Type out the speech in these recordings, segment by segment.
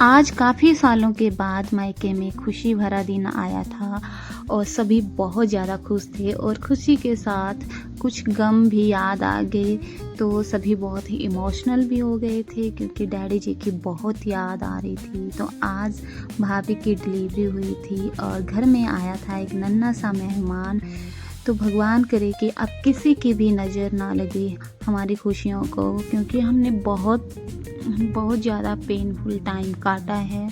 आज काफ़ी सालों के बाद मायके में खुशी भरा दिन आया था और सभी बहुत ज़्यादा खुश थे और खुशी के साथ कुछ गम भी याद आ गए। तो सभी बहुत ही इमोशनल भी हो गए थे क्योंकि डैडी जी की बहुत याद आ रही थी। तो आज भाभी की डिलीवरी हुई थी और घर में आया था एक नन्हा सा मेहमान। तो भगवान करे कि अब किसी की भी नज़र ना लगे हमारी खुशियों को, क्योंकि हमने बहुत बहुत ज़्यादा पेनफुल टाइम काटा है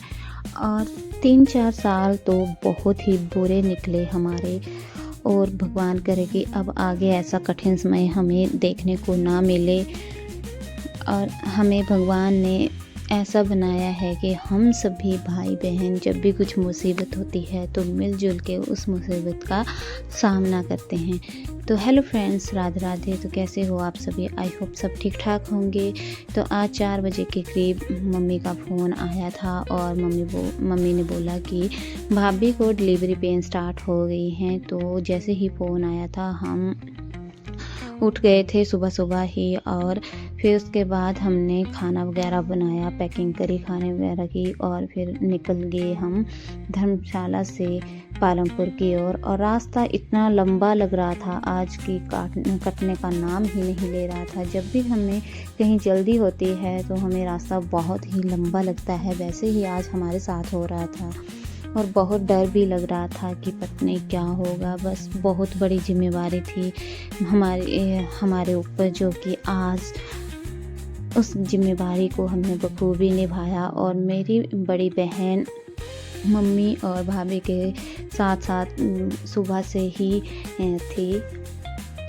और 3-4 साल तो बहुत ही बुरे निकले हमारे। और भगवान करे कि अब आगे ऐसा कठिन समय हमें देखने को ना मिले और हमें भगवान ने ऐसा बनाया है कि हम सभी भाई बहन जब भी कुछ मुसीबत होती है तो मिलजुल के उस मुसीबत का सामना करते हैं। तो हेलो फ्रेंड्स, राधे राधे। तो कैसे हो आप सभी? आई होप सब ठीक ठाक होंगे। तो आज 4 बजे के करीब मम्मी का फ़ोन आया था और मम्मी ने बोला कि भाभी को डिलीवरी पेन स्टार्ट हो गई हैं। तो जैसे ही फ़ोन आया था हम उठ गए थे सुबह सुबह ही और फिर उसके बाद हमने खाना वगैरह बनाया, पैकिंग करी खाने वगैरह की और फिर निकल गए हम धर्मशाला से पालमपुर की ओर। और रास्ता इतना लंबा लग रहा था आज की कटने का नाम ही नहीं ले रहा था। जब भी हमें कहीं जल्दी होती है तो हमें रास्ता बहुत ही लंबा लगता है, वैसे ही आज हमारे साथ हो रहा था और बहुत डर भी लग रहा था कि पता नहीं क्या होगा। बस बहुत बड़ी जिम्मेवारी थी हमारे ऊपर, जो कि आज उस जिम्मेवारी को हमने बखूबी निभाया। और मेरी बड़ी बहन मम्मी और भाभी के साथ साथ सुबह से ही थी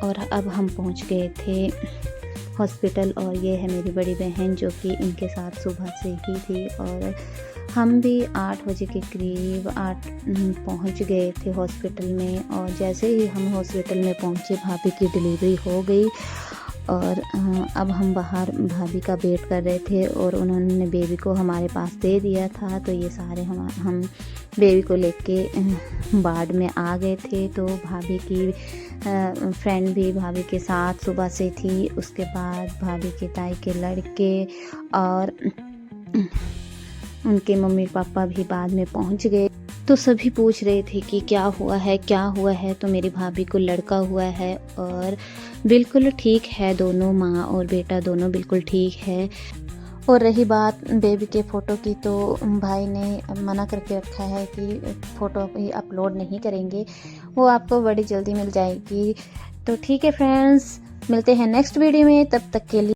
और अब हम पहुंच गए थे हॉस्पिटल। और ये है मेरी बड़ी बहन जो कि इनके साथ सुबह से ही थी। और हम भी 8 बजे के करीब पहुंच गए थे हॉस्पिटल में। और जैसे ही हम हॉस्पिटल में पहुंचे भाभी की डिलीवरी हो गई और अब हम बाहर भाभी का वेट कर रहे थे और उन्होंने बेबी को हमारे पास दे दिया था। तो ये सारे हम बेबी को लेके वार्ड में आ गए थे। तो भाभी की फ्रेंड भी भाभी के साथ सुबह से थी। उसके बाद भाभी के ताई के लड़के और उनके मम्मी पापा भी बाद में पहुंच गए। तो सभी पूछ रहे थे कि क्या हुआ है क्या हुआ है। तो मेरी भाभी को लड़का हुआ है और बिल्कुल ठीक है, दोनों माँ और बेटा दोनों बिल्कुल ठीक है। और रही बात बेबी के फ़ोटो की, तो भाई ने मना करके रखा है कि फ़ोटो अपलोड नहीं करेंगे, वो आपको बड़ी जल्दी मिल जाएगी। तो ठीक है फ्रेंड्स, मिलते हैं नेक्स्ट वीडियो में, तब तक के लिए